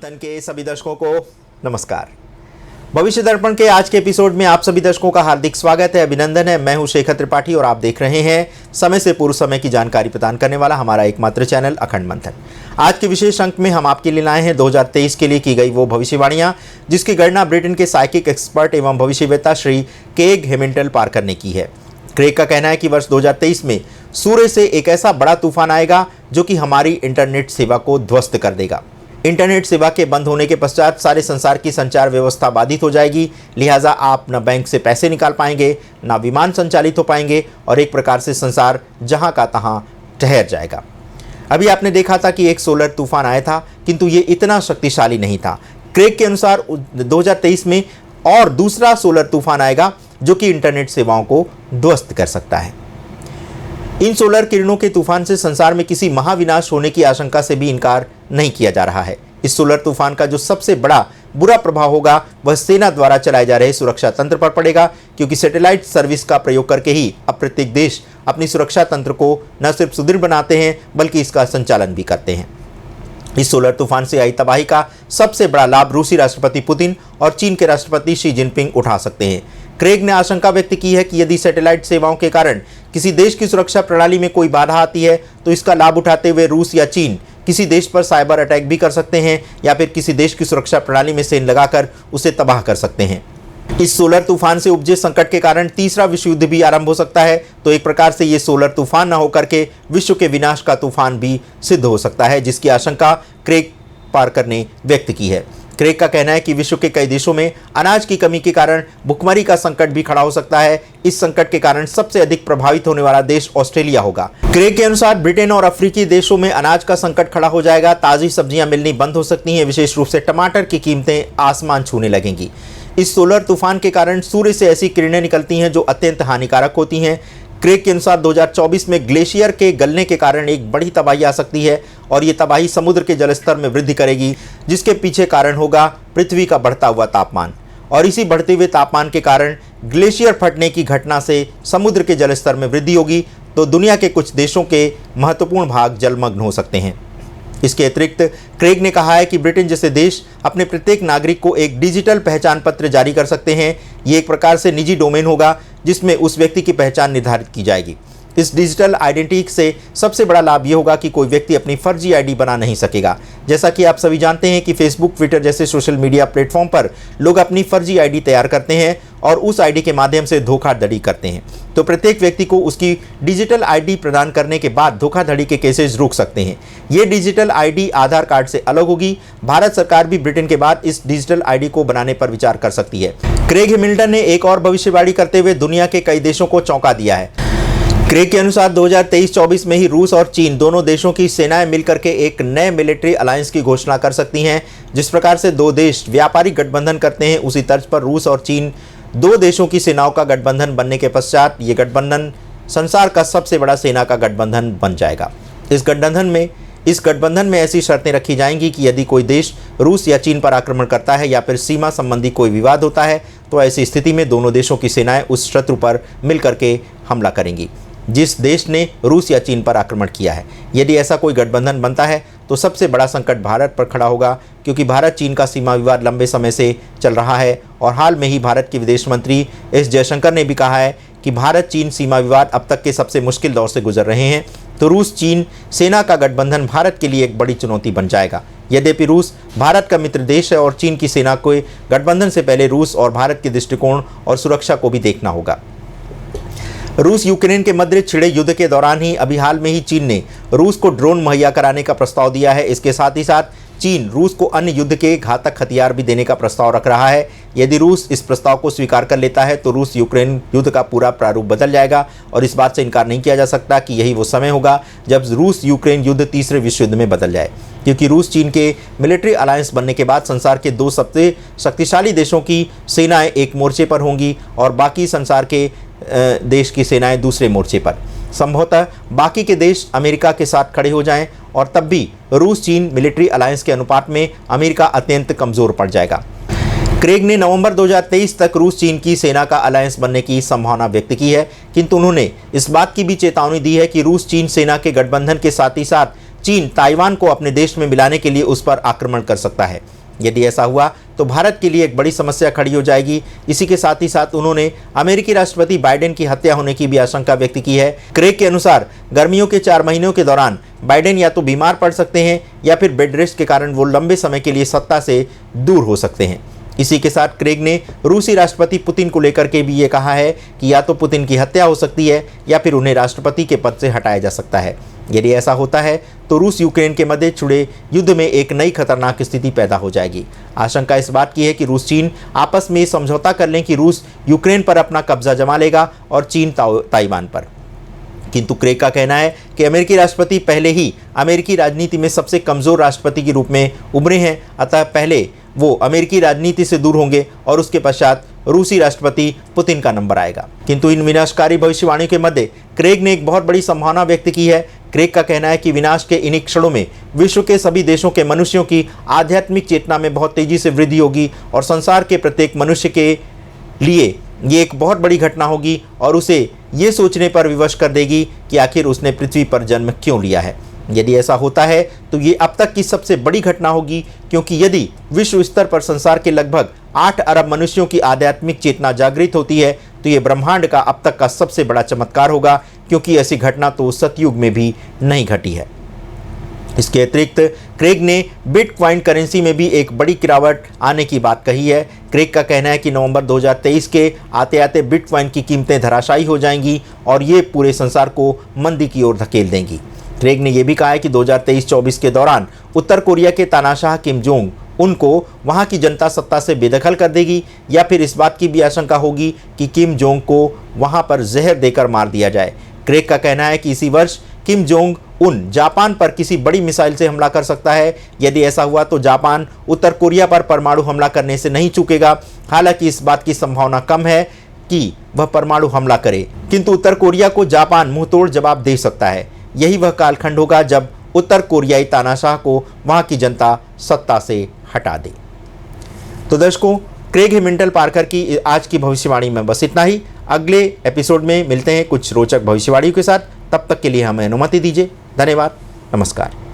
मंथन के सभी दर्शकों को नमस्कार। भविष्य दर्पण के आज के एपिसोड में आप सभी दर्शकों का हार्दिक स्वागत है, अभिनंदन है। मैं हूं शेखर त्रिपाठी और आप देख रहे हैं समय से पूर्व समय की जानकारी प्रदान करने वाला हमारा एकमात्र चैनल अखंड मंथन। आज के विशेष अंक में हम आपके लिए लाए हैं 2023 के लिए की गई वो भविष्यवाणियां जिसकी गणना ब्रिटेन के साइकिक एक्सपर्ट एवं भविष्यवेत्ता श्री क्रेग हेमिल्टन पार्कर ने की है। क्रेग का कहना है कि वर्ष 2023 में सूर्य से एक ऐसा बड़ा तूफान आएगा जो कि हमारी इंटरनेट सेवा को ध्वस्त कर देगा। इंटरनेट सेवा के बंद होने के पश्चात सारे संसार की संचार व्यवस्था बाधित हो जाएगी, लिहाजा आप न बैंक से पैसे निकाल पाएंगे, न विमान संचालित हो पाएंगे और एक प्रकार से संसार जहां का तहां ठहर जाएगा। अभी आपने देखा था कि एक सोलर तूफान आया था, किंतु ये इतना शक्तिशाली नहीं था। क्रेग के अनुसार 2023 में और दूसरा सोलर तूफान आएगा जो कि इंटरनेट सेवाओं को ध्वस्त कर सकता है। इन सोलर किरणों के तूफान से संसार में किसी महाविनाश होने की आशंका से भी इनकार नहीं किया जा रहा है। इस सोलर तूफान का जो सबसे बड़ा बुरा प्रभाव होगा वह सेना द्वारा चलाए जा रहे सुरक्षा तंत्र पर पड़ेगा, क्योंकि सैटेलाइट सर्विस का प्रयोग करके ही अब प्रत्येक देश अपनी सुरक्षा तंत्र को न सिर्फ सुदृढ़ बनाते हैं बल्कि इसका संचालन भी करते हैं। इस सोलर तूफान से आई तबाही का सबसे बड़ा लाभ रूसी राष्ट्रपति पुतिन और चीन के राष्ट्रपति शी जिनपिंग उठा सकते हैं। क्रेग ने आशंका व्यक्त की है कि यदि सैटेलाइट सेवाओं के कारण किसी देश की सुरक्षा प्रणाली में कोई बाधा आती है तो इसका लाभ उठाते हुए रूस या चीन किसी देश पर साइबर अटैक भी कर सकते हैं या फिर किसी देश की सुरक्षा प्रणाली में सेना लगाकर उसे तबाह कर सकते हैं। इस सोलर तूफान से उपजे संकट के कारण तीसरा विश्व युद्ध भी आरंभ हो सकता है, तो एक प्रकार से ये सोलर तूफान न होकर के विश्व के विनाश का तूफान भी सिद्ध हो सकता है, जिसकी आशंका क्रेग पार्कर ने व्यक्त की है। क्रेग का कहना है कि विश्व के कई देशों में अनाज की कमी के कारण भुखमरी का संकट भी खड़ा हो सकता है। इस संकट के कारण सबसे अधिक प्रभावित होने वाला देश ऑस्ट्रेलिया होगा। क्रेग के अनुसार ब्रिटेन और अफ्रीकी देशों में अनाज का संकट खड़ा हो जाएगा, ताज़ी सब्जियां मिलनी बंद हो सकती हैं, विशेष रूप से टमाटर की कीमतें आसमान छूने लगेंगी। इस सोलर तूफान के कारण सूर्य से ऐसी किरणें निकलती हैं जो अत्यंत हानिकारक होती हैं। क्रेग के अनुसार 2024 में ग्लेशियर के गलने के कारण एक बड़ी तबाही आ सकती है और ये तबाही समुद्र के जलस्तर में वृद्धि करेगी, जिसके पीछे कारण होगा पृथ्वी का बढ़ता हुआ तापमान। और इसी बढ़ते हुए तापमान के कारण ग्लेशियर फटने की घटना से समुद्र के जलस्तर में वृद्धि होगी, तो दुनिया के कुछ देशों के महत्वपूर्ण भाग जलमग्न हो सकते हैं। इसके अतिरिक्त क्रेग ने कहा है कि ब्रिटेन जैसे देश अपने प्रत्येक नागरिक को एक डिजिटल पहचान पत्र जारी कर सकते हैं। ये एक प्रकार से निजी डोमेन होगा जिसमें उस व्यक्ति की पहचान निर्धारित की जाएगी। इस डिजिटल आइडेंटिटी से सबसे बड़ा लाभ ये होगा कि कोई व्यक्ति अपनी फर्जी आईडी बना नहीं सकेगा। जैसा कि आप सभी जानते हैं कि फेसबुक, ट्विटर जैसे सोशल मीडिया प्लेटफॉर्म पर लोग अपनी फर्जी आईडी तैयार करते हैं और उस आईडी के माध्यम से धोखाधड़ी करते हैं। तो प्रत्येक व्यक्ति को उसकी डिजिटल आईडी प्रदान करने के बाद धोखाधड़ी के केसेस रुक सकते हैं। ये डिजिटल आईडी आधार कार्ड से अलग होगी। भारत सरकार भी ब्रिटेन के बाद इस डिजिटल आईडी को बनाने पर विचार कर सकती है। क्रेग हेमिल्टन ने एक और भविष्यवाणी करते हुए दुनिया के कई देशों को चौंका दिया है। क्रेग के अनुसार 2023-24 में ही रूस और चीन दोनों देशों की सेनाएं मिलकर के एक नए मिलिट्री अलायंस की घोषणा कर सकती हैं। जिस प्रकार से दो देश व्यापारिक गठबंधन करते हैं, उसी तर्ज पर रूस और चीन दो देशों की सेनाओं का गठबंधन बनने के पश्चात ये गठबंधन संसार का सबसे बड़ा सेना का गठबंधन बन जाएगा। इस गठबंधन में ऐसी शर्तें रखी जाएंगी कि यदि कोई देश रूस या चीन पर आक्रमण करता है या फिर सीमा संबंधी कोई विवाद होता है तो ऐसी स्थिति में दोनों देशों की सेनाएं उस शत्रु पर मिलकर के हमला करेंगी जिस देश ने रूस या चीन पर आक्रमण किया है। यदि ऐसा कोई गठबंधन बनता है तो सबसे बड़ा संकट भारत पर खड़ा होगा, क्योंकि भारत चीन का सीमा विवाद लंबे समय से चल रहा है और हाल में ही भारत के विदेश मंत्री एस जयशंकर ने भी कहा है कि भारत चीन सीमा विवाद अब तक के सबसे मुश्किल दौर से गुजर रहे हैं। तो रूस चीन सेना का गठबंधन भारत के लिए एक बड़ी चुनौती बन जाएगा। यद्यपि रूस भारत का मित्र देश है और चीन की सेना को गठबंधन से पहले रूस और भारत के दृष्टिकोण और सुरक्षा को भी देखना होगा। रूस यूक्रेन के मध्य छिड़े युद्ध के दौरान ही अभी हाल में ही चीन ने रूस को ड्रोन मुहैया कराने का प्रस्ताव दिया है। इसके साथ ही साथ चीन रूस को अन्य युद्ध के घातक हथियार भी देने का प्रस्ताव रख रहा है। यदि रूस इस प्रस्ताव को स्वीकार कर लेता है तो रूस यूक्रेन युद्ध का पूरा प्रारूप बदल जाएगा और इस बात से इनकार नहीं किया जा सकता कि यही वो समय होगा जब रूस यूक्रेन युद्ध तीसरे विश्व युद्ध में बदल जाए, क्योंकि रूस चीन के मिलिट्री अलायंस बनने के बाद संसार के दो सबसे शक्तिशाली देशों की सेनाएं एक मोर्चे पर होंगी और बाकी संसार के देश की सेनाएं दूसरे मोर्चे पर। संभवतः बाकी के देश अमेरिका के साथ खड़े हो जाएं और तब भी रूस चीन मिलिट्री अलायंस के अनुपात में अमेरिका अत्यंत कमज़ोर पड़ जाएगा। क्रेग ने नवंबर 2023 तक रूस चीन की सेना का अलायंस बनने की संभावना व्यक्त की है, किंतु उन्होंने इस बात की भी चेतावनी दी है कि रूस चीन सेना के गठबंधन के साथ ही साथ चीन ताइवान को अपने देश में मिलाने के लिए उस पर आक्रमण कर सकता है। यदि ऐसा हुआ तो भारत के लिए एक बड़ी समस्या खड़ी हो जाएगी। इसी के साथ ही साथ उन्होंने अमेरिकी राष्ट्रपति बाइडेन की हत्या होने की भी आशंका व्यक्त की है। क्रेग के अनुसार गर्मियों के 4 महीनों के दौरान बाइडेन या तो बीमार पड़ सकते हैं या फिर बेड रेस्ट के कारण वो लंबे समय के लिए सत्ता से दूर हो सकते हैं। इसी के साथ क्रेग ने रूसी राष्ट्रपति पुतिन को लेकर के भी ये कहा है कि या तो पुतिन की हत्या हो सकती है या फिर उन्हें राष्ट्रपति के पद से हटाया जा सकता है। यदि ऐसा होता है तो रूस यूक्रेन के मध्य छिड़े युद्ध में एक नई खतरनाक स्थिति पैदा हो जाएगी। आशंका इस बात की है कि रूस चीन आपस में समझौता कर लें कि रूस यूक्रेन पर अपना कब्जा जमा लेगा और चीन ताइवान पर। किंतु क्रेग का कहना है कि अमेरिकी राष्ट्रपति पहले ही अमेरिकी राजनीति में सबसे कमज़ोर राष्ट्रपति के रूप में उभरे हैं, अतः पहले वो अमेरिकी राजनीति से दूर होंगे और उसके पश्चात रूसी राष्ट्रपति पुतिन का नंबर आएगा। किंतु इन विनाशकारी भविष्यवाणियों के मध्य क्रेग ने एक बहुत बड़ी संभावना व्यक्त की है। क्रेग का कहना है कि विनाश के इन्हीं क्षणों में विश्व के सभी देशों के मनुष्यों की आध्यात्मिक चेतना में बहुत तेजी से वृद्धि होगी और संसार के प्रत्येक मनुष्य के लिए ये एक बहुत बड़ी घटना होगी और उसे ये सोचने पर विवश कर देगी कि आखिर उसने पृथ्वी पर जन्म क्यों लिया है। यदि ऐसा होता है तो ये अब तक की सबसे बड़ी घटना होगी, क्योंकि यदि विश्व स्तर पर संसार के लगभग 8 अरब मनुष्यों की आध्यात्मिक चेतना जागृत होती है तो ये ब्रह्मांड का अब तक का सबसे बड़ा चमत्कार होगा, क्योंकि ऐसी घटना तो सतयुग में भी नहीं घटी है। इसके अतिरिक्त क्रेग ने बिटकॉइन करेंसी में भी एक बड़ी गिरावट आने की बात कही है। क्रेग का कहना है कि नवंबर 2023 के आते आते बिटकॉइन की कीमतें धराशायी हो जाएंगी और ये पूरे संसार को मंदी की ओर धकेल देंगी। क्रेग ने यह भी कहा है कि 2023-24 के दौरान उत्तर कोरिया के तानाशाह किम जोंग उनको वहां की जनता सत्ता से बेदखल कर देगी या फिर इस बात की भी आशंका होगी कि किम जोंग को वहां पर जहर देकर मार दिया जाए। क्रेग का कहना है कि इसी वर्ष किम जोंग उन जापान पर किसी बड़ी मिसाइल से हमला कर सकता है। यदि ऐसा हुआ तो जापान उत्तर कोरिया पर परमाणु हमला करने से नहीं चूकेगा। हालांकि इस बात की संभावना कम है कि वह परमाणु हमला करे, किंतु उत्तर कोरिया को जापान मुंहतोड़ जवाब दे सकता है। यही वह कालखंड होगा जब उत्तर कोरियाई तानाशाह को वहां की जनता सत्ता से हटा दे। तो दर्शकों, क्रेग हेमिल्टन पार्कर की आज की भविष्यवाणी में बस इतना ही। अगले एपिसोड में मिलते हैं कुछ रोचक भविष्यवाणियों के साथ। तब तक के लिए हमें अनुमति दीजिए। धन्यवाद। नमस्कार।